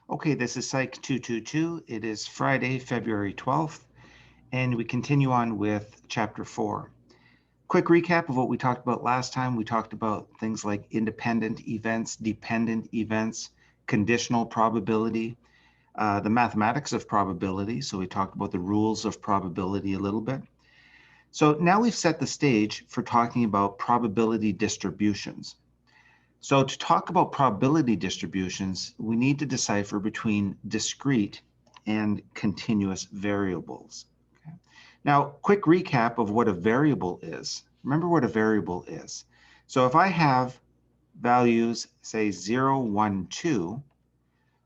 Okay, this is Psych 222. It is Friday, February 12th, and we continue on with Chapter 4. Quick recap of what we talked about last time. We talked about things like independent events, dependent events, conditional probability, the mathematics of probability. So we talked about the rules of probability a little bit. So now we've set the stage for talking about probability distributions. So to talk about probability distributions, we need to decipher between discrete and continuous variables. Okay. Now, quick recap of what a variable is. Remember what a variable is. So if I have values, say 0, 1, 2,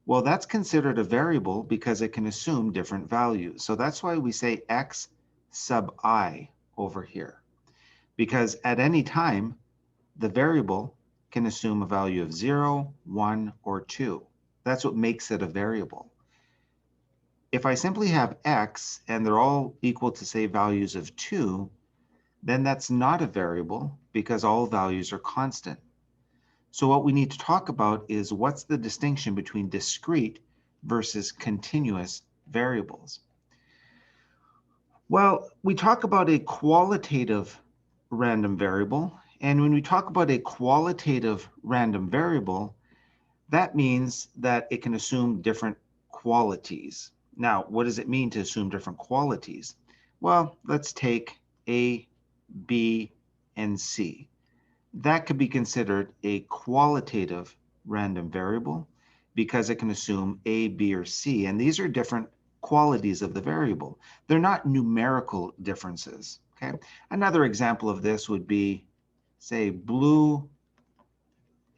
well, that's considered a variable because it can assume different values. So that's why we say x sub I over here, because at any time, the variable can assume a value of 0, 1, or 2. That's what makes it a variable. If I simply have x and they're all equal to, say, values of 2, then that's not a variable because all values are constant. So what we need to talk about is what's the distinction between discrete versus continuous variables. Well, we talk about a qualitative random variable. And when we talk about a qualitative random variable, that means that it can assume different qualities. Now, what does it mean to assume different qualities? Well, let's take A, B, and C. That could be considered a qualitative random variable because it can assume A, B, or C. And these are different qualities of the variable. They're not numerical differences. Okay. Another example of this would be, say, blue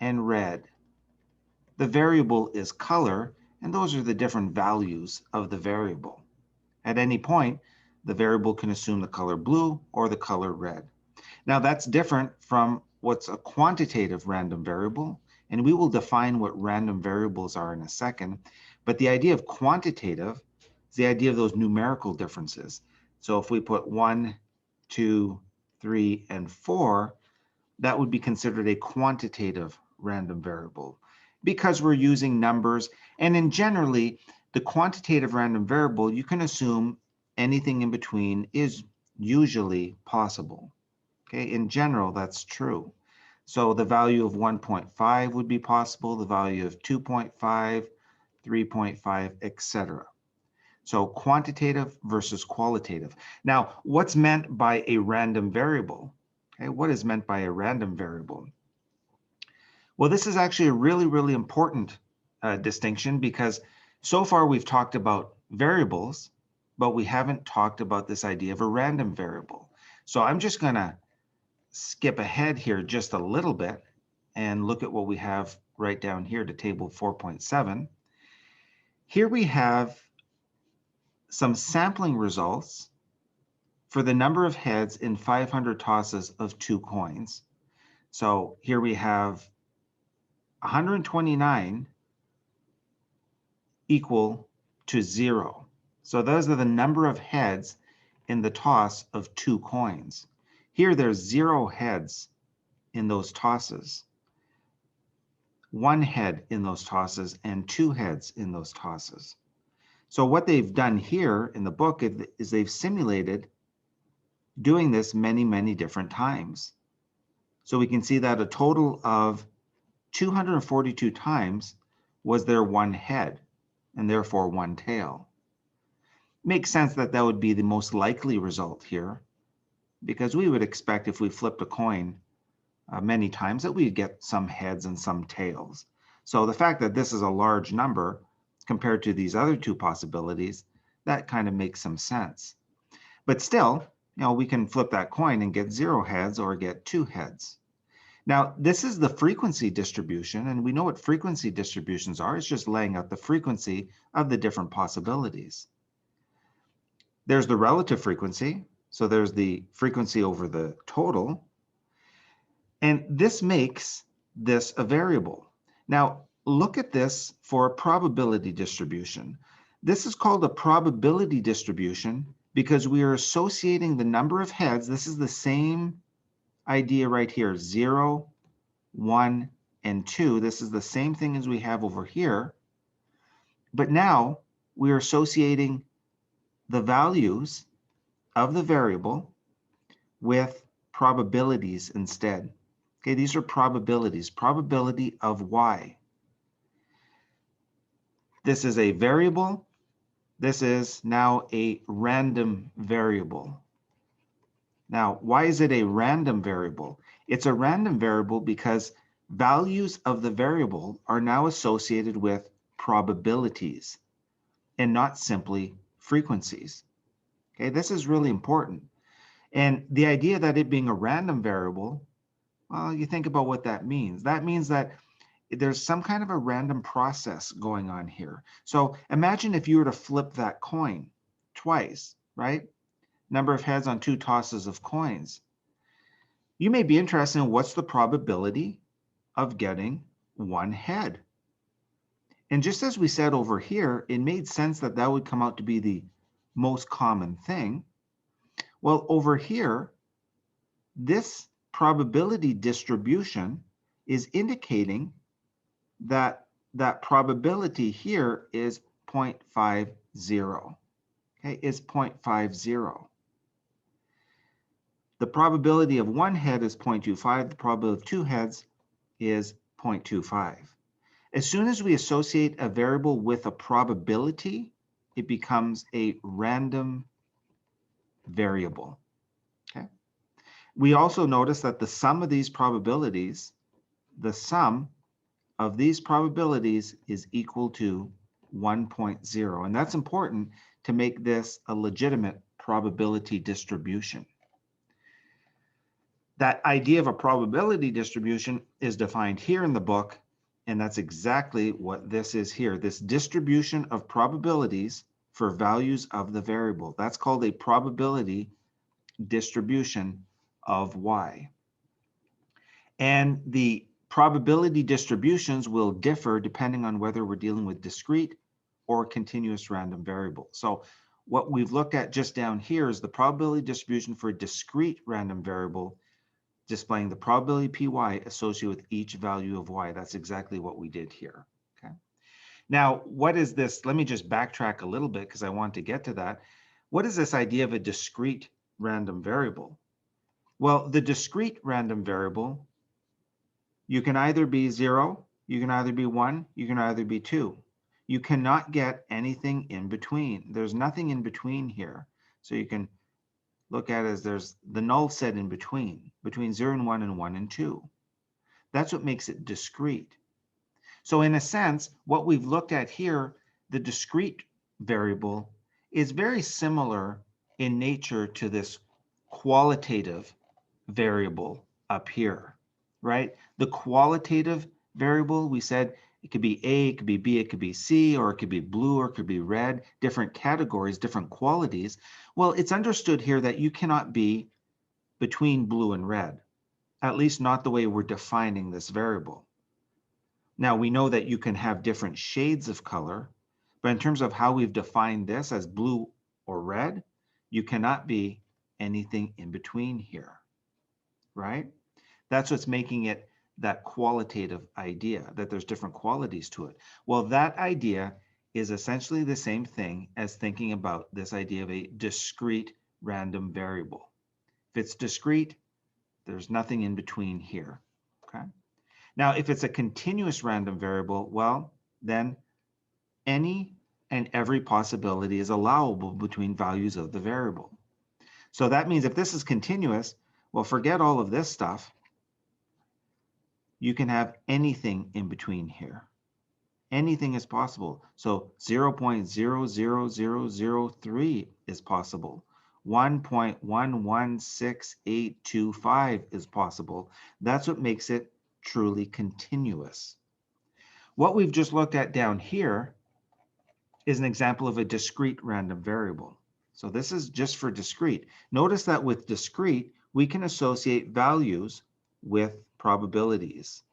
and red. The variable is color, and those are the different values of the variable. At any point, the variable can assume the color blue or the color red. Now, that's different from what's a quantitative random variable, and we will define what random variables are in a second. But the idea of quantitative is the idea of those numerical differences. So if we put 1, 2, 3, and 4, that would be considered a quantitative random variable because we're using numbers. And in generally, the quantitative random variable, you can assume anything in between is usually possible. Okay, in general, that's true. So the value of 1.5 would be possible, the value of 2.5, 3.5, etc. So quantitative versus qualitative. Now, what's meant by a random variable? Okay, what is meant by a random variable? Well, this is actually a really, really important distinction because so far we've talked about variables, but we haven't talked about this idea of a random variable. So I'm just going to skip ahead here just a little bit and look at what we have right down here to table 4.7. Here we have some sampling results for the number of heads in 500 tosses of 2 coins. So here we have 129 equal to 0. So those are the number of heads in the toss of 2 coins. Here there's 0 heads in those tosses, 1 head in those tosses, and 2 heads in those tosses. So what they've done here in the book is they've simulated doing this many, many different times. So we can see that a total of 242 times was there 1 head and therefore 1 tail. Makes sense that that would be the most likely result here because we would expect if we flipped a coin many times that we'd get some heads and some tails. So the fact that this is a large number compared to these other 2 possibilities, that kind of makes some sense. But still, we can flip that coin and get 0 heads or get 2 heads. Now, this is the frequency distribution, and we know what frequency distributions are. It's just laying out the frequency of the different possibilities. There's the relative frequency, so there's the frequency over the total, and this makes this a variable. Now, look at this for a probability distribution. This is called a probability distribution because we are associating the number of heads. This is the same idea right here, 0, 1, and 2. This is the same thing as we have over here. But now we are associating the values of the variable with probabilities instead. Okay, these are probabilities. Probability of y. This is a variable. This is now a random variable. Now, why is it a random variable? It's a random variable because values of the variable are now associated with probabilities and not simply frequencies. Okay, this is really important. And the idea that it being a random variable, well, you think about what that means. That means that there's some kind of a random process going on here. So imagine if you were to flip that coin twice, right? Number of heads on 2 tosses of coins. You may be interested in what's the probability of getting 1 head. And just as we said over here, it made sense that that would come out to be the most common thing. Well, over here, this probability distribution is indicating that that probability here is 0.50. Okay, is 0.50. The probability of 1 head is 0.25. The probability of 2 heads is 0.25. As soon as we associate a variable with a probability, it becomes a random variable. Okay. We also notice that the sum of these probabilities, is equal to 1.0. And that's important to make this a legitimate probability distribution. That idea of a probability distribution is defined here in the book, and that's exactly what this is here. This distribution of probabilities for values of the variable. That's called a probability distribution of y. And the probability distributions will differ depending on whether we're dealing with discrete or continuous random variable. So what we've looked at just down here is the probability distribution for a discrete random variable, displaying the probability py associated with each value of y. That's exactly what we did here. Okay. Now, what is this? Let me just backtrack a little bit because I want to get to that. What is this idea of a discrete random variable? Well, the discrete random variable, you can either be 0, you can either be 1, you can either be 2. You cannot get anything in between. There's nothing in between here. So you can look at it as there's the null set in between 0 and 1 and 1 and 2. That's what makes it discrete. So in a sense, what we've looked at here, the discrete variable, is very similar in nature to this qualitative variable up here, right? The qualitative variable, we said it could be A, it could be B, it could be C, or it could be blue, or it could be red, different categories, different qualities. Well, it's understood here that you cannot be between blue and red, at least not the way we're defining this variable. Now, we know that you can have different shades of color, but in terms of how we've defined this as blue or red, you cannot be anything in between here, right? That's what's making it that qualitative idea, that there's different qualities to it. Well, that idea is essentially the same thing as thinking about this idea of a discrete random variable. If it's discrete, there's nothing in between here, okay? Now, if it's a continuous random variable, well, then any and every possibility is allowable between values of the variable. So that means if this is continuous, well, forget all of this stuff. You can have anything in between here. Anything is possible. So 0.000003 is possible. 1.116825 is possible. That's what makes it truly continuous. What we've just looked at down here is an example of a discrete random variable. So this is just for discrete. Notice that with discrete, we can associate values with probabilities.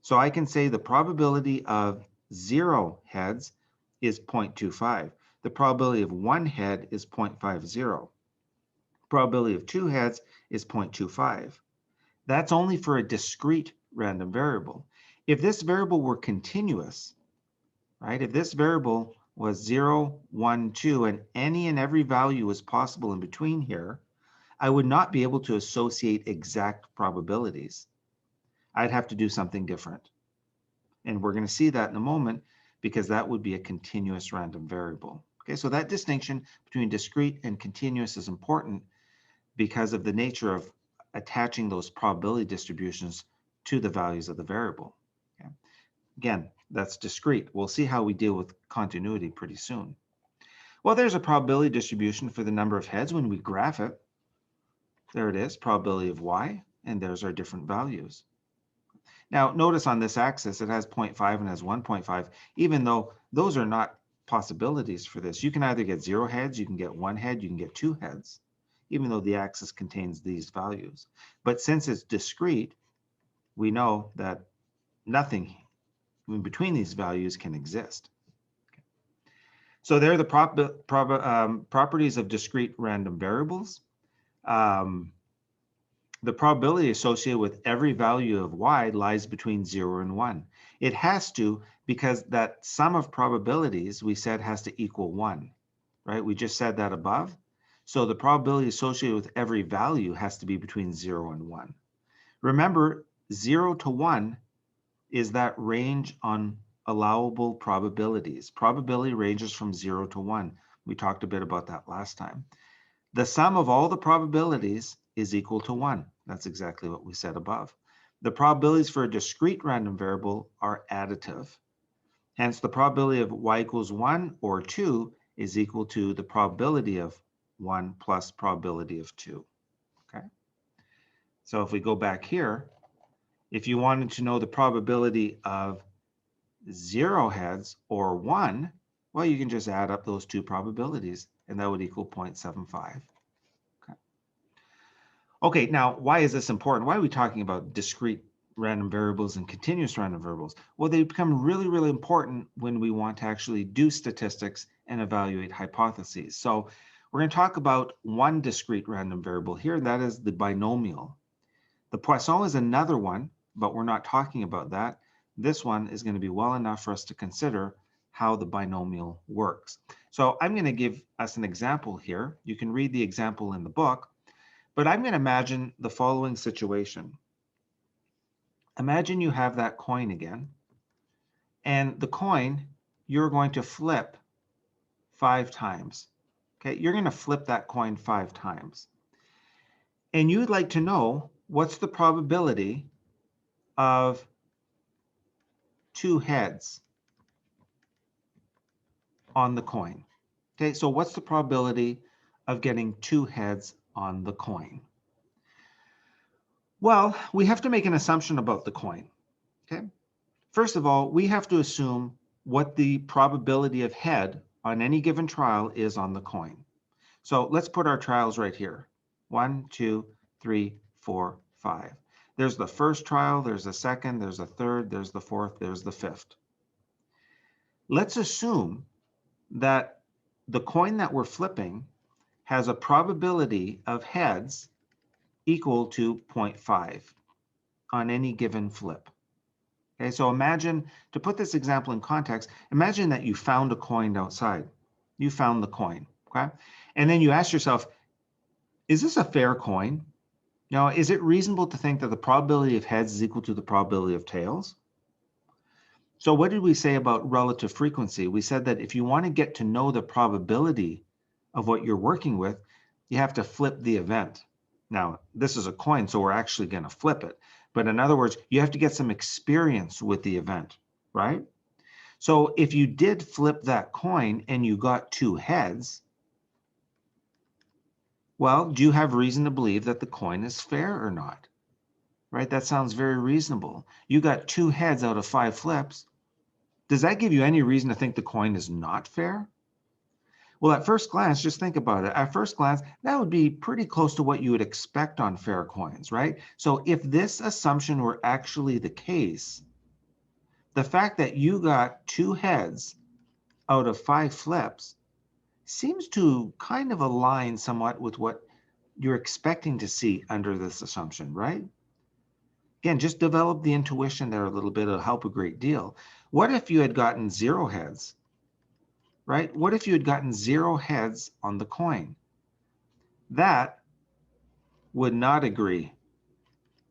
So I can say the probability of 0 heads is 0.25. The probability of 1 head is 0.50. Probability of 2 heads is 0.25. That's only for a discrete random variable. If this variable were continuous, right? If this variable was 0, 1, 2, and any and every value was possible in between here, I would not be able to associate exact probabilities. I'd have to do something different. And we're going to see that in a moment because that would be a continuous random variable. Okay, so that distinction between discrete and continuous is important because of the nature of attaching those probability distributions to the values of the variable. Okay. Again, that's discrete. We'll see how we deal with continuity pretty soon. Well, there's a probability distribution for the number of heads when we graph it. There it is, probability of y, and there's our different values. Now, notice on this axis, it has 0.5 and has 1.5, even though those are not possibilities for this. You can either get 0 heads, you can get 1 head, you can get 2 heads, even though the axis contains these values. But since it's discrete, we know that nothing in between these values can exist. Okay. So there are the properties of discrete random variables. The probability associated with every value of y lies between 0 and 1. It has to, because that sum of probabilities we said has to equal 1, right? We just said that above. So the probability associated with every value has to be between 0 and 1. Remember, 0 to 1 is that range on allowable probabilities. Probability ranges from 0 to 1. We talked a bit about that last time. The sum of all the probabilities is equal to 1. That's exactly what we said above. The probabilities for a discrete random variable are additive. Hence, the probability of y equals 1 or 2 is equal to the probability of 1 plus probability of 2. Okay. So if we go back here, if you wanted to know the probability of 0 heads or 1, well, you can just add up those two probabilities, and that would equal 0.75. Okay, now why is this important? Why are we talking about discrete random variables and continuous random variables? Well, they become really, really important when we want to actually do statistics and evaluate hypotheses. So we're going to talk about one discrete random variable here, and that is the binomial. The Poisson is another one, but we're not talking about that. This one is going to be well enough for us to consider how the binomial works. So I'm going to give us an example here. You can read the example in the book. But I'm going to imagine the following situation. Imagine you have that coin again, and the coin you're going to flip 5 times. Okay, you're going to flip that coin 5 times. And you'd like to know what's the probability of 2 heads on the coin. Okay, so what's the probability of getting 2 heads on the coin? Well, we have to make an assumption about the coin. Okay. First of all, we have to assume what the probability of head on any given trial is on the coin. So let's put our trials right here. 1, 2, 3, 4, 5. There's the first trial, there's the second, there's the third, there's the fourth, there's the fifth. Let's assume that the coin that we're flipping has a probability of heads equal to 0.5 on any given flip. Okay, so imagine, to put this example in context, imagine that you found a coin outside. You found the coin, okay? And then you ask yourself, is this a fair coin? Now, is it reasonable to think that the probability of heads is equal to the probability of tails? So what did we say about relative frequency? We said that if you want to get to know the probability of what you're working with, you have to flip the event. Now, this is a coin, so we're actually going to flip it. But in other words, you have to get some experience with the event, right? So if you did flip that coin and you got 2 heads, well, do you have reason to believe that the coin is fair or not? Right? That sounds very reasonable. You got 2 heads out of 5 flips. Does that give you any reason to think the coin is not fair? Well, at first glance, just think about it. At first glance, that would be pretty close to what you would expect on fair coins, right? So if this assumption were actually the case, the fact that you got 2 heads out of 5 flips seems to kind of align somewhat with what you're expecting to see under this assumption, right? Again, just develop the intuition there a little bit. It'll help a great deal. What if you had gotten 0 heads, right? What if you had gotten 0 heads on the coin? That would not agree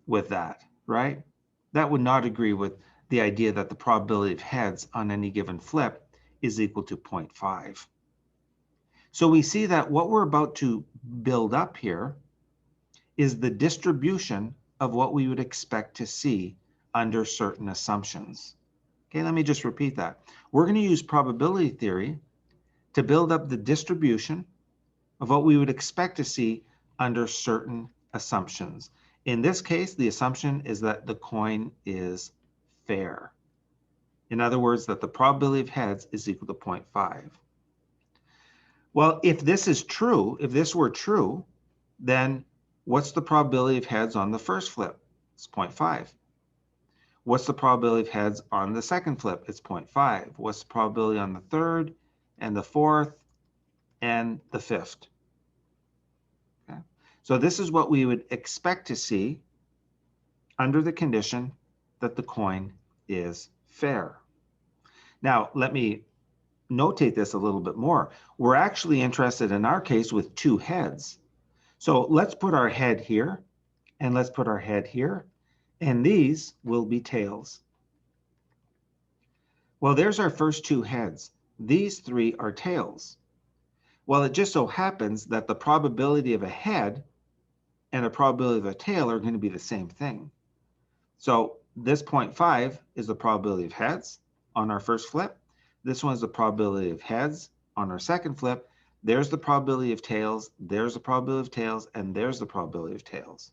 with that, right? That would not agree with the idea that the probability of heads on any given flip is equal to 0.5. So we see that what we're about to build up here is the distribution of what we would expect to see under certain assumptions. Okay, let me just repeat that. We're going to use probability theory to build up the distribution of what we would expect to see under certain assumptions. In this case, the assumption is that the coin is fair. In other words, that the probability of heads is equal to 0.5. Well, if this is true, if this were true, then what's the probability of heads on the first flip? It's 0.5. What's the probability of heads on the second flip? It's 0.5. What's the probability on the third and the fourth and the fifth? Okay. So this is what we would expect to see under the condition that the coin is fair. Now, let me notate this a little bit more. We're actually interested in our case with 2 heads. So let's put our head here, and let's put our head here, and these will be tails. Well, there's our first 2 heads. These 3 are tails. Well, it just so happens that the probability of a head and the probability of a tail are going to be the same thing. So this 0.5 is the probability of heads on our first flip. This one is the probability of heads on our second flip. There's the probability of tails, there's the probability of tails, and there's the probability of tails.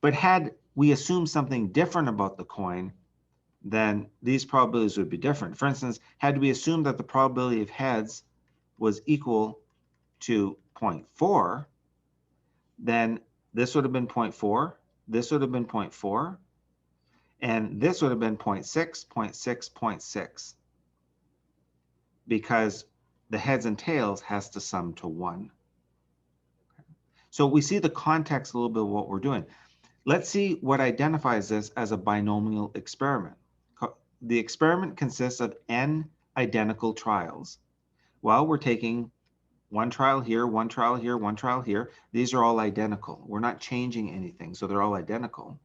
But had we assumed something different about the coin, then these probabilities would be different. For instance, had we assumed that the probability of heads was equal to 0.4, then this would have been 0.4, this would have been 0.4, and this would have been 0.6, 0.6, 0.6, because the heads and tails has to sum to 1. So we see the context a little bit of what we're doing. Let's see what identifies this as a binomial experiment. The experiment consists of n identical trials. Well, we're taking one trial here, one trial here, one trial here. These are all identical. We're not changing anything, so they're all identical.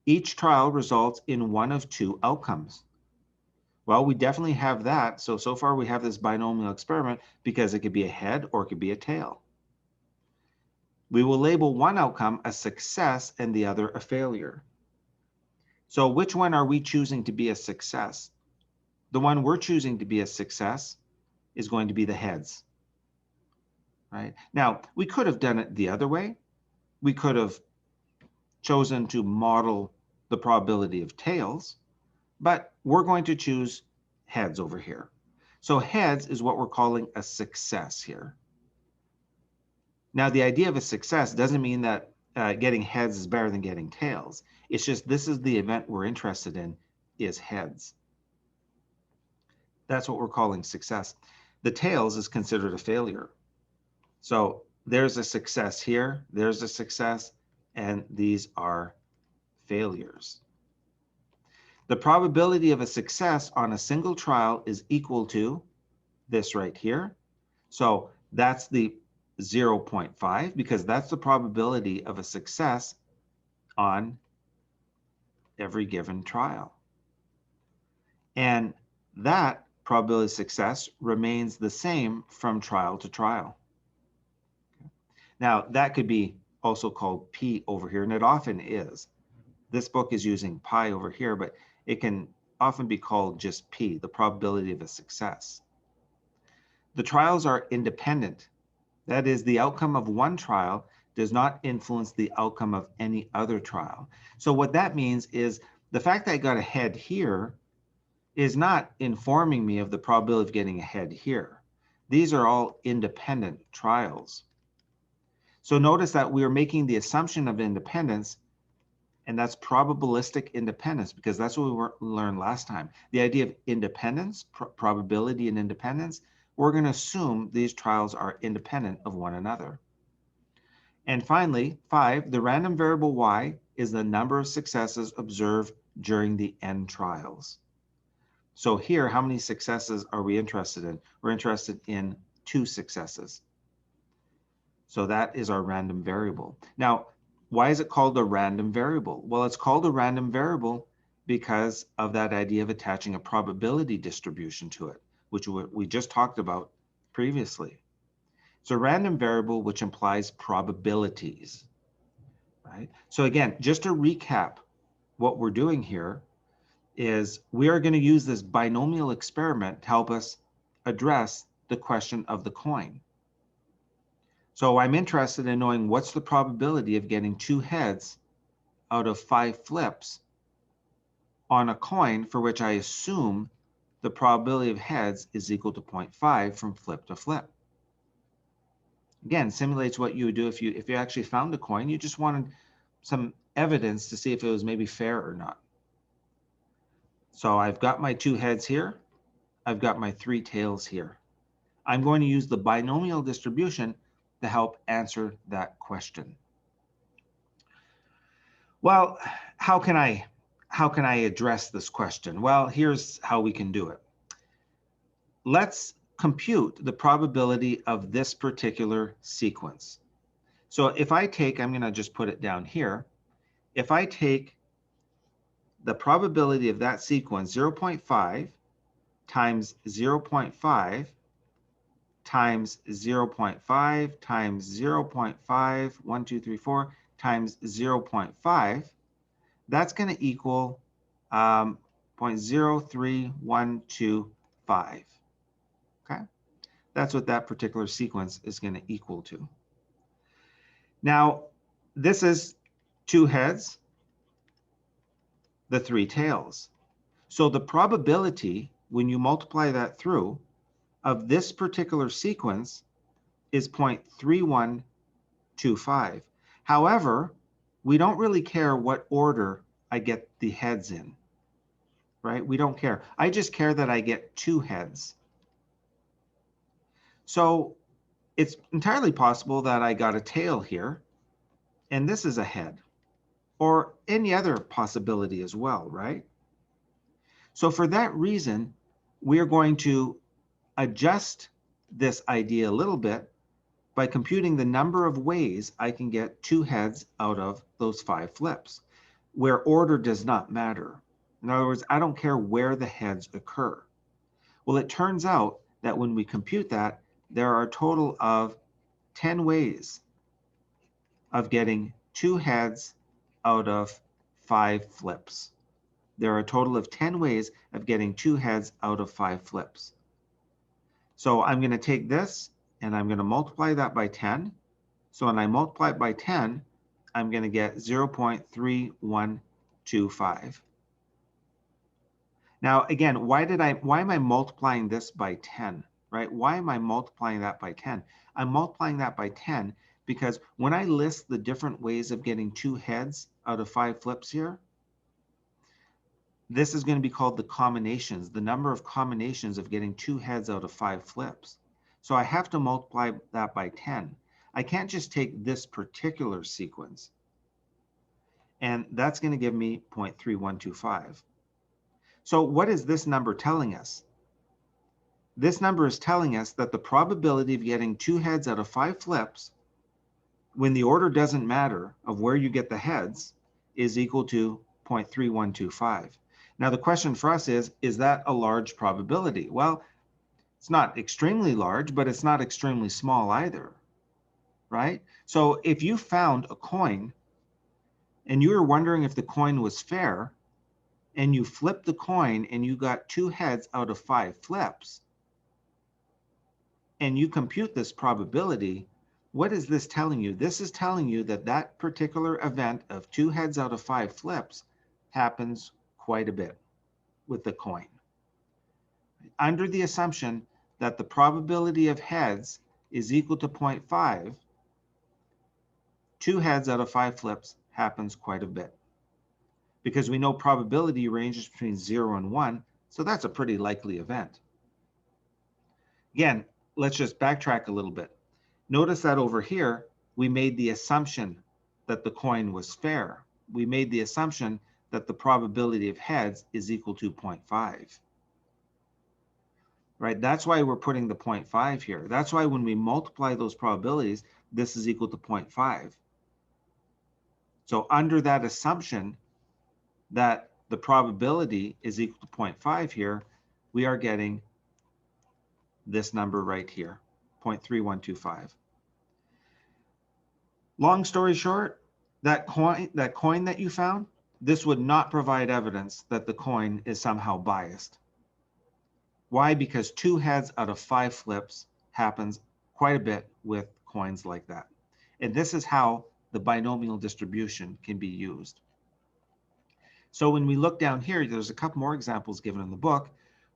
Each trial results in one of 2 outcomes. Well, we definitely have that. So far we have this binomial experiment because it could be a head or it could be a tail. We will label one outcome a success and the other a failure. So which one are we choosing to be a success? The one we're choosing to be a success is going to be the heads, right? Now, we could have done it the other way. We could have chosen to model the probability of tails, but we're going to choose heads over here. So heads is what we're calling a success here. Now, the idea of a success doesn't mean that getting heads is better than getting tails. It's just this is the event we're interested in, is heads. That's what we're calling success. The tails is considered a failure. So there's a success here, there's a success, and these are failures. The probability of a success on a single trial is equal to this right here. So that's the 0.5, because that's the probability of a success on every given trial. And that probability of success remains the same from trial to trial. Now, that could be also called P over here, and it often is. This book is using pi over here, but it can often be called just P, the probability of a success. The trials are independent. That is, the outcome of one trial does not influence the outcome of any other trial. So what that means is the fact that I got a head here is not informing me of the probability of getting a head here. These are all independent trials. So notice that we are making the assumption of independence, and that's probabilistic independence, because that's what we learned last time. The idea of independence, probability and independence, we're going to assume these trials are independent of one another. And finally, 5, the random variable y is the number of successes observed during the N trials. So here, how many successes are we interested in? We're interested in 2 successes. So that is our random variable. Now, why is it called a random variable? Well, it's called a random variable because of that idea of attaching a probability distribution to it, which we just talked about previously. It's a random variable which implies probabilities, right? So again, just to recap what we're doing here is we are going to use this binomial experiment to help us address the question of the coin. So I'm interested in knowing what's the probability of getting 2 heads out of 5 flips on a coin for which I assume the probability of heads is equal to 0.5 from flip to flip. Again, simulates what you would do if you actually found a coin. You just wanted some evidence to see if it was maybe fair or not. So I've got my 2 heads here. I've got my 3 tails here. I'm going to use the binomial distribution to help answer that question. Well, how can I address this question? Well, here's how we can do it. Let's compute the probability of this particular sequence. So if I take, I'm going to just put it down here. If I take the probability of that sequence, 0.5 times 0.5 times 0.5 times 0.5, 1, 2, 3, 4, times 0.5, that's going to equal 0.03125. Okay, that's what that particular sequence is going to equal to. Now, this is 2 heads, the 3 tails. So the probability, when you multiply that through, of this particular sequence is 0.3125. However, we don't really care what order I get the heads in, right? We don't care. I just care that I get 2 heads. So it's entirely possible that I got a tail here, and this is a head, or any other possibility as well, right? So for that reason, we are going to adjust this idea a little bit by computing the number of ways I can get 2 heads out of those 5 flips, where order does not matter. In other words, I don't care where the heads occur. Well, it turns out that when we compute that, there are a total of 10 ways of getting 2 heads out of 5 flips. There are a total of 10 ways of getting 2 heads out of 5 flips. So I'm going to take this and I'm going to multiply that by 10. So when I multiply it by 10, I'm going to get 0.3125. Now, again, why am I multiplying this by 10, right? Why am I multiplying that by 10? I'm multiplying that by 10 because when I list the different ways of getting 2 heads out of 5 flips here, this is going to be called the combinations, the number of combinations of getting 2 heads out of 5 flips. So I have to multiply that by 10. I can't just take this particular sequence. And that's going to give me 0.3125. So what is this number telling us? This number is telling us that the probability of getting 2 heads out of 5 flips, when the order doesn't matter of where you get the heads, is equal to 0.3125. Now the question for us is that a large probability? Well, it's not extremely large, but it's not extremely small either, right? So if you found a coin and you were wondering if the coin was fair, and you flipped the coin and you got 2 heads out of 5 flips, and you compute this probability, what is this telling you? This is telling you that that particular event of 2 heads out of 5 flips happens quite a bit with the coin. Under the assumption that the probability of heads is equal to 0.5, 2 heads out of 5 flips happens quite a bit. Because we know probability ranges between 0 and 1, so that's a pretty likely event. Again, let's just backtrack a little bit. Notice that over here, we made the assumption that the coin was fair. We made the assumption that the probability of heads is equal to 0.5. Right? That's why we're putting the 0.5 here. That's why when we multiply those probabilities, this is equal to 0.5. So under that assumption that the probability is equal to 0.5 here, we are getting this number right here, 0.3125. Long story short, that coin that you found, this would not provide evidence that the coin is somehow biased. Why? Because 2 heads out of 5 flips happens quite a bit with coins like that. And this is how the binomial distribution can be used. So when we look down here, there's a couple more examples given in the book.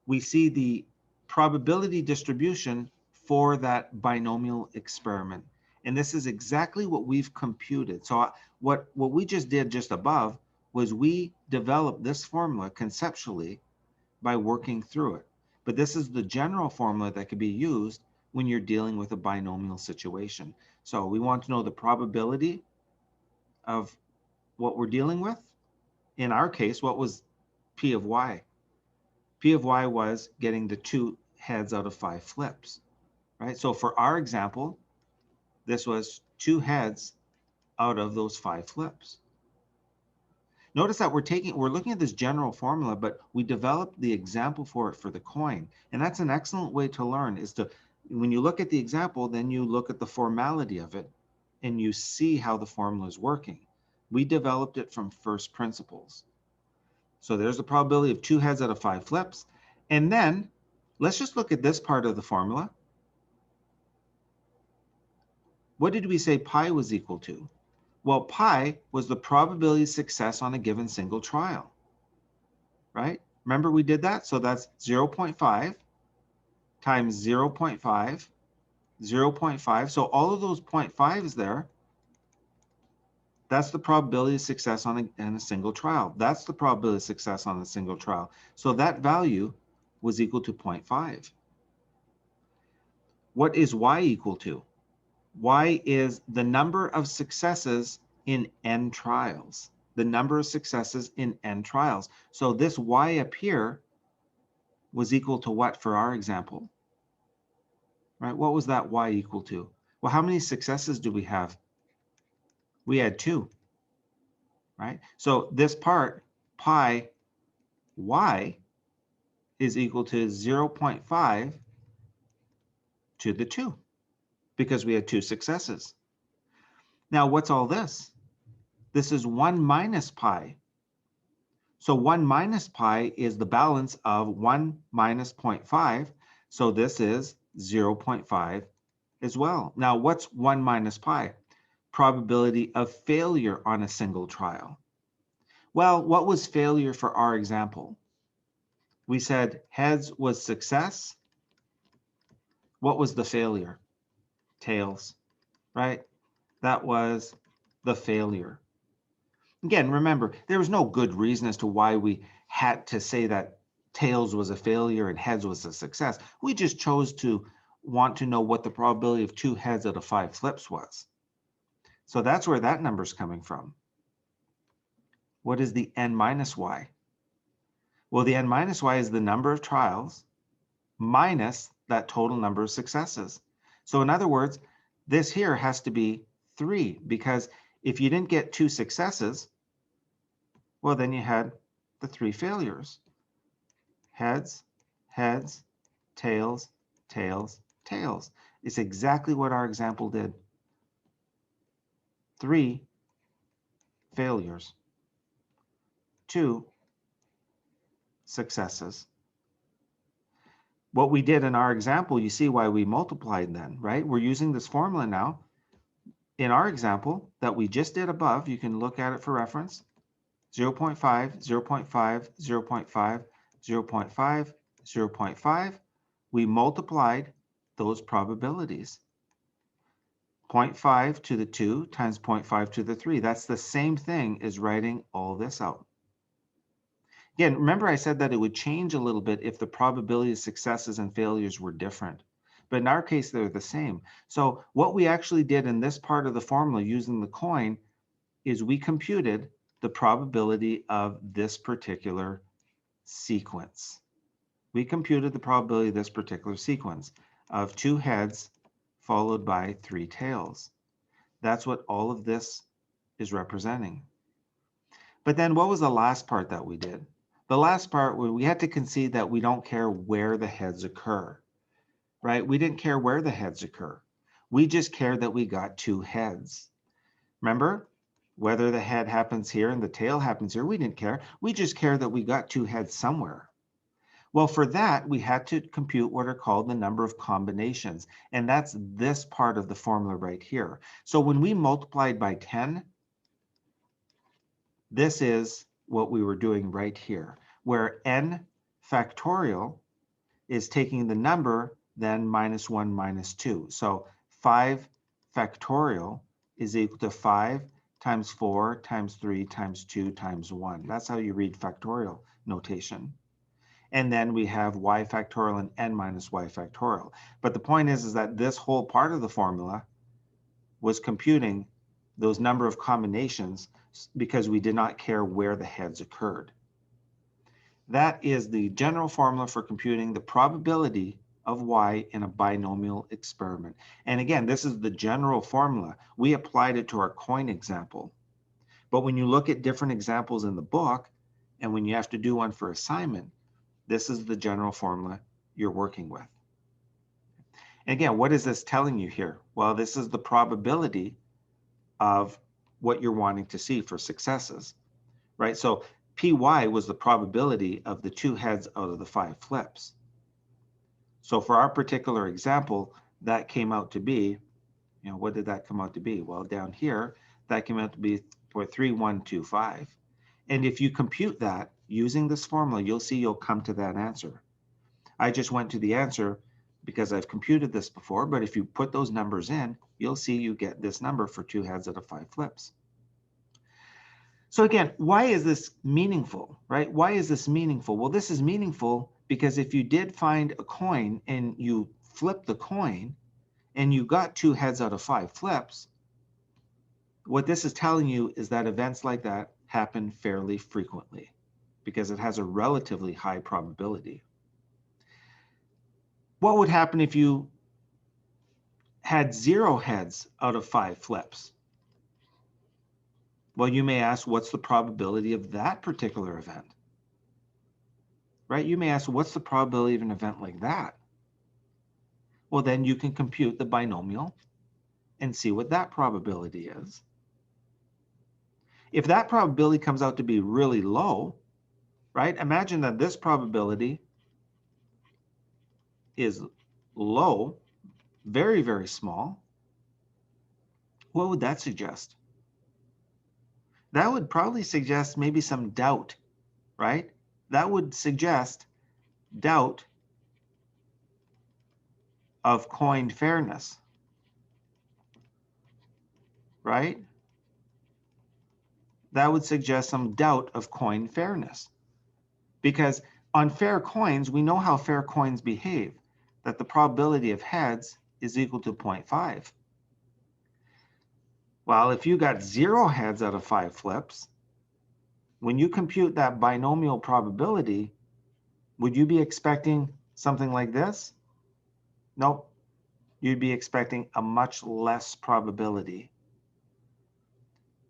We see the probability distribution for that binomial experiment. And this is exactly what we've computed. So what we just did just above was we developed this formula conceptually by working through it. But this is the general formula that could be used when you're dealing with a binomial situation. So we want to know the probability of what we're dealing with. In our case, what was P of Y? P of Y was getting the 2 heads out of 5 flips, right? So for our example, this was 2 heads out of those 5 flips. Notice that we're looking at this general formula, but we developed the example for it for the coin. And that's an excellent way to learn, is to, when you look at the example, then you look at the formality of it and you see how the formula is working. We developed it from first principles. So there's the probability of 2 heads out of 5 flips. And then let's just look at this part of the formula. What did we say pi was equal to? Well, pi was the probability of success on a given single trial, right? Remember we did that? So that's 0.5 times 0.5, 0.5. So all of those 0.5s there, that's the probability of success on a single trial. That's the probability of success on a single trial. So that value was equal to 0.5. What is y equal to? Y is the number of successes in n trials. The number of successes in n trials. So this y up here was equal to what for our example? Right? What was that y equal to? Well, how many successes do we have? We had 2. Right? So this part, pi y, is equal to 0.5 to the 2, because we had 2 successes. Now, what's all this? This is 1 minus pi. So 1 minus pi is the balance of 1 minus 0.5. So this is 0.5 as well. Now, what's 1 minus pi? Probability of failure on a single trial. Well, what was failure for our example? We said heads was success. What was the failure? Tails, right? That was the failure. Again, remember, there was no good reason as to why we had to say that tails was a failure and heads was a success. We just chose to want to know what the probability of 2 heads out of 5 flips was. So that's where that number is coming from. What is the n minus y? Well, the n minus y is the number of trials minus that total number of successes. So in other words, this here has to be 3, because if you didn't get 2 successes, well, then you had the 3 failures. Heads, heads, tails, tails, tails. It's exactly what our example did. 3 failures, 2 successes. What we did in our example, you see why we multiplied then, right? We're using this formula now. In our example that we just did above, you can look at it for reference. 0.5, 0.5, 0.5, 0.5, 0.5. We multiplied those probabilities. 0.5 to the 2 times 0.5 to the 3. That's the same thing as writing all this out. Again, remember I said that it would change a little bit if the probability of successes and failures were different. But in our case, they're the same. So what we actually did in this part of the formula using the coin is we computed the probability of this particular sequence. We computed the probability of this particular sequence of 2 heads followed by 3 tails. That's what all of this is representing. But then what was the last part that we did? The last part, we had to concede that we don't care where the heads occur, right? We didn't care where the heads occur. We just cared that we got 2 heads. Remember, whether the head happens here and the tail happens here, we didn't care. We just cared that we got 2 heads somewhere. Well, for that, we had to compute what are called the number of combinations. And that's this part of the formula right here. So when we multiplied by 10, this is what we were doing right here, where n factorial is taking the number, then minus 1 minus 2. So 5 factorial is equal to 5 times 4 times 3 times 2 times 1. That's how you read factorial notation. And then we have y factorial and n minus y factorial. But the point is that this whole part of the formula was computing those number of combinations because we did not care where the heads occurred. That is the general formula for computing the probability of y in a binomial experiment. And again, this is the general formula. We applied it to our coin example. But when you look at different examples in the book, and when you have to do one for assignment, this is the general formula you're working with. And again, what is this telling you here? Well, this is the probability of what you're wanting to see for successes, right? So Py was the probability of the 2 heads out of the 5 flips. So for our particular example, that came out to be, what did that come out to be? Well, down here, that came out to be for 3125. And if you compute that using this formula, you'll see you'll come to that answer. I just went to the answer because I've computed this before, but if you put those numbers in, you'll see you get this number for 2 heads out of 5 flips. So again, why is this meaningful, right? Why is this meaningful? Well, this is meaningful because if you did find a coin and you flipped the coin and you got 2 heads out of 5 flips, what this is telling you is that events like that happen fairly frequently because it has a relatively high probability. What would happen if you had 0 heads out of 5 flips? Well, you may ask, what's the probability of that particular event? Right? You may ask, what's the probability of an event like that? Well, then you can compute the binomial and see what that probability is. If that probability comes out to be really low, right? Imagine that this probability is low, very, very small. What would that suggest? That would probably suggest maybe some doubt, right? That would suggest doubt of coin fairness, right? That would suggest some doubt of coin fairness. Because on fair coins, we know how fair coins behave, that the probability of heads is equal to 0.5. Well, if you got 0 heads out of 5 flips, when you compute that binomial probability, would you be expecting something like this? Nope. You'd be expecting a much less probability,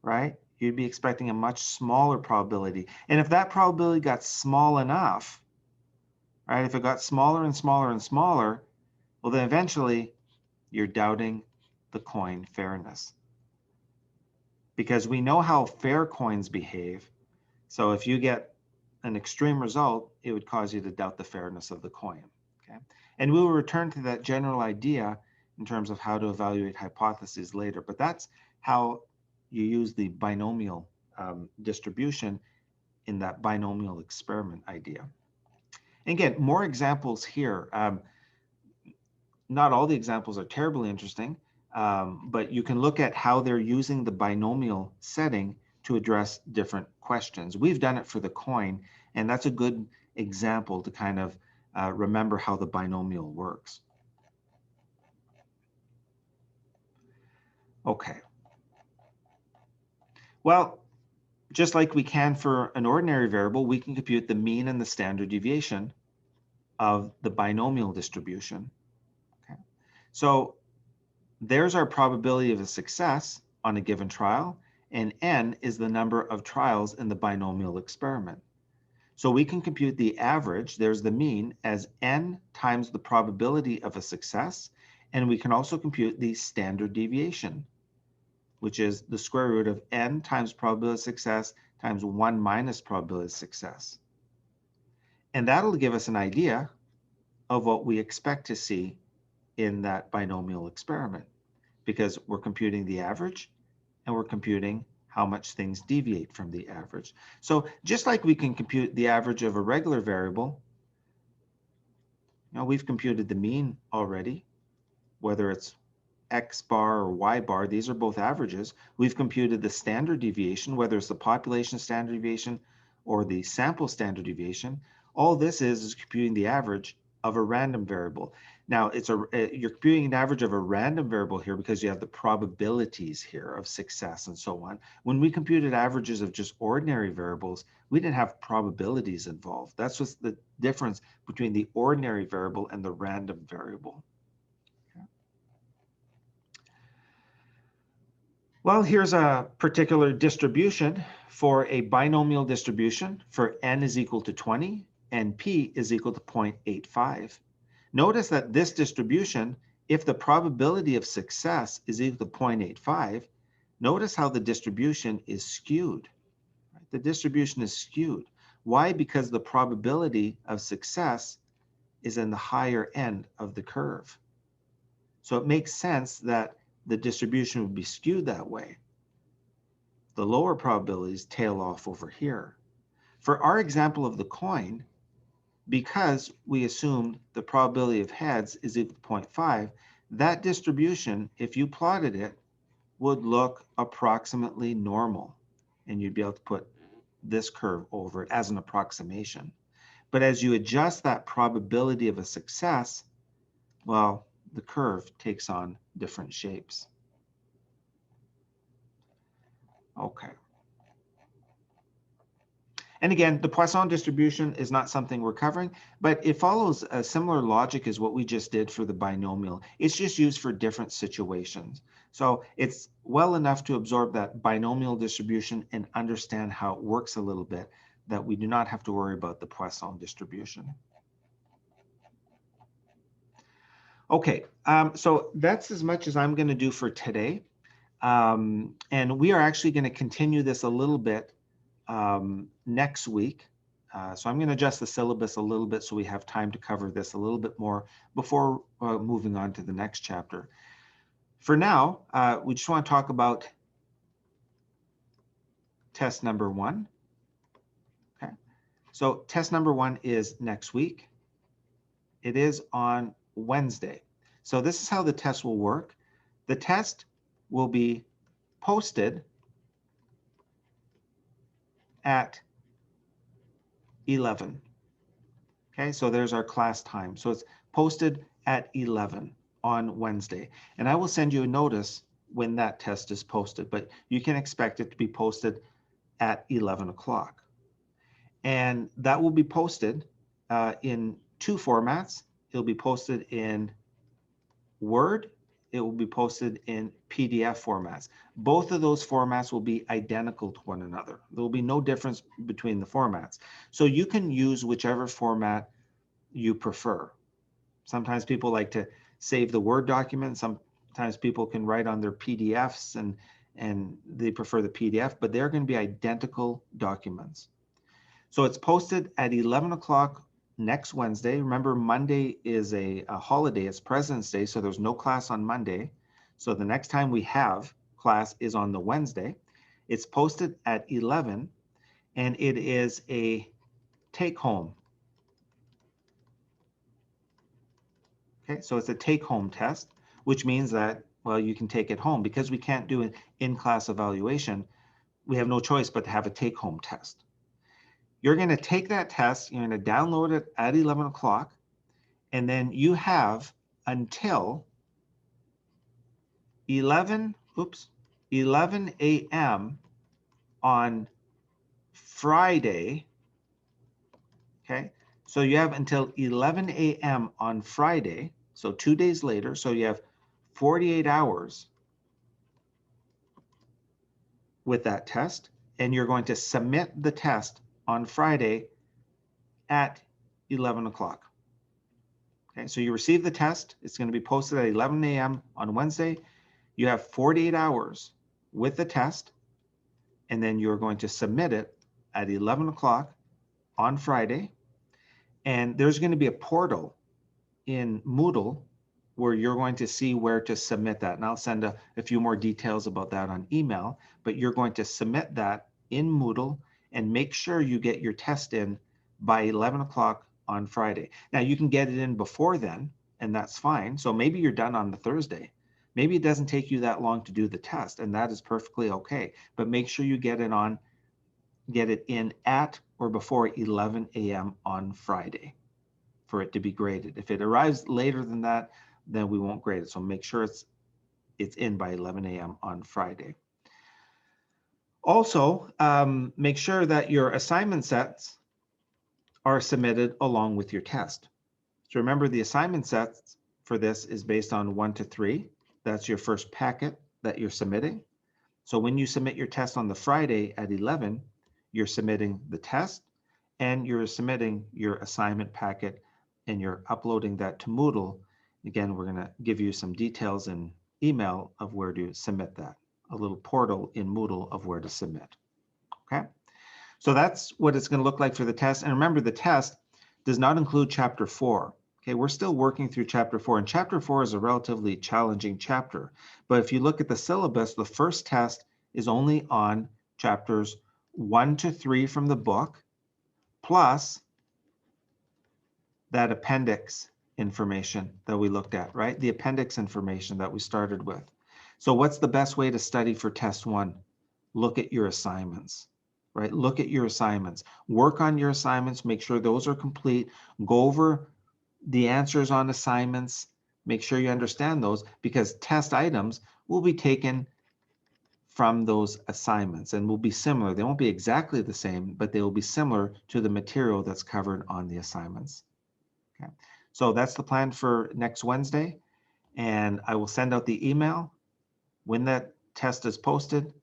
right? You'd be expecting a much smaller probability. And if that probability got small enough, right, if it got smaller and smaller and smaller, well, then eventually you're doubting the coin fairness. Because we know how fair coins behave. So if you get an extreme result, it would cause you to doubt the fairness of the coin. Okay? And we will return to that general idea in terms of how to evaluate hypotheses later. But that's how you use the binomial distribution in that binomial experiment idea. And again, more examples here. Not all the examples are terribly interesting, but you can look at how they're using the binomial setting to address different questions. We've done it for the coin, and that's a good example to kind of remember how the binomial works. Okay. Well, just like we can for an ordinary variable, we can compute the mean and the standard deviation of the binomial distribution. Okay. So there's our probability of a success on a given trial, and n is the number of trials in the binomial experiment. So we can compute the average, there's the mean, as n times the probability of a success, and we can also compute the standard deviation, which is the square root of n times probability of success times 1 minus probability of success. And that'll give us an idea of what we expect to see in that binomial experiment, because we're computing the average and we're computing how much things deviate from the average. So just like we can compute the average of a regular variable, we've computed the mean already, whether it's X bar or Y bar, these are both averages. We've computed the standard deviation, whether it's the population standard deviation or the sample standard deviation. All this is computing the average of a random variable. Now, you're computing an average of a random variable here because you have the probabilities here of success and so on. When we computed averages of just ordinary variables, we didn't have probabilities involved. That's what's the difference between the ordinary variable and the random variable. Well, here's a particular distribution for a binomial distribution for n is equal to 20 and p is equal to 0.85. Notice that this distribution, if the probability of success is equal to 0.85, notice how the distribution is skewed. The distribution is skewed. Why? Because the probability of success is in the higher end of the curve. So it makes sense that the distribution would be skewed that way. The lower probabilities tail off over here. For our example of the coin, because we assumed the probability of heads is equal to 0.5, that distribution, if you plotted it, would look approximately normal. And you'd be able to put this curve over it as an approximation. But as you adjust that probability of a success, well, the curve takes on different shapes. Okay. And again, the Poisson distribution is not something we're covering, but it follows a similar logic as what we just did for the binomial. It's just used for different situations. So it's well enough to absorb that binomial distribution and understand how it works a little bit, that we do not have to worry about the Poisson distribution. Okay, so that's as much as I'm going to do for today. And we are actually going to continue this a little bit next week. So I'm going to adjust the syllabus a little bit so we have time to cover this a little bit more before moving on to the next chapter. For now, we just want to talk about test number 1. Okay, so test number 1 is next week. It is on Wednesday. So this is how the test will work. The test will be posted at 11. Okay, so there's our class time. So it's posted at 11 on Wednesday. And I will send you a notice when that test is posted, but you can expect it to be posted at 11 o'clock. And that will be posted in 2 formats. It'll be posted in Word. It will be posted in PDF formats. Both of those formats will be identical to one another. There will be no difference between the formats. So you can use whichever format you prefer. Sometimes people like to save the Word document. Sometimes people can write on their PDFs and they prefer the PDF, but they're going to be identical documents. So it's posted at 11 o'clock next Wednesday. Remember, Monday is a holiday. It's President's Day, so there's no class on Monday. So the next time we have class is on the Wednesday. It's posted at 11, and it is a take-home. Okay, so it's a take-home test, which means that, well, you can take it home. Because we can't do an in-class evaluation, we have no choice but to have a take-home test. You're going to take that test, you're going to download it at 11 o'clock, and then you have until 11 a.m. on Friday, okay? So you have until 11 a.m. on Friday, so 2 days later, so you have 48 hours with that test, and you're going to submit the test on Friday at 11 o'clock. Okay, so you receive the test, it's going to be posted at 11 a.m. on Wednesday. You have 48 hours with the test, and then you're going to submit it at 11 o'clock on Friday. And there's going to be a portal in Moodle where you're going to see where to submit that. And I'll send a few more details about that on email, but you're going to submit that in Moodle and make sure you get your test in by 11 o'clock on Friday. Now you can get it in before then, and that's fine. So maybe you're done on the Thursday. Maybe it doesn't take you that long to do the test, and that is perfectly okay. But make sure you get it in at or before 11 a.m. on Friday for it to be graded. If it arrives later than that, then we won't grade it. So make sure it's in by 11 a.m. on Friday. Also, make sure that your assignment sets are submitted along with your test. So remember, the assignment sets for this is based on 1 to 3. That's your first packet that you're submitting. So when you submit your test on the Friday at 11, you're submitting the test and you're submitting your assignment packet, and you're uploading that to Moodle. Again, we're going to give you some details in email of where to submit that, a little portal in Moodle of where to submit. Okay, so that's what it's going to look like for the test. And remember, the test does not include chapter 4. Okay, we're still working through chapter 4, and chapter 4 is a relatively challenging chapter. But if you look at the syllabus, the first test is only on chapters 1 to 3 from the book, plus that appendix information that we looked at, right? The appendix information that we started with. So what's the best way to study for test 1? Look at your assignments, right? Look at your assignments. Work on your assignments. Make sure those are complete. Go over the answers on assignments. Make sure you understand those, because test items will be taken from those assignments and will be similar. They won't be exactly the same, but they will be similar to the material that's covered on the assignments. Okay, so that's the plan for next Wednesday, and I will send out the email when that test is posted,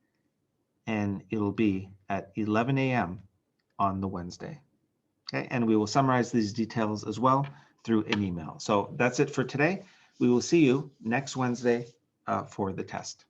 and it'll be at 11 a.m. on the Wednesday. Okay, and we will summarize these details as well through an email. So that's it for today. We will see you next Wednesday for the test.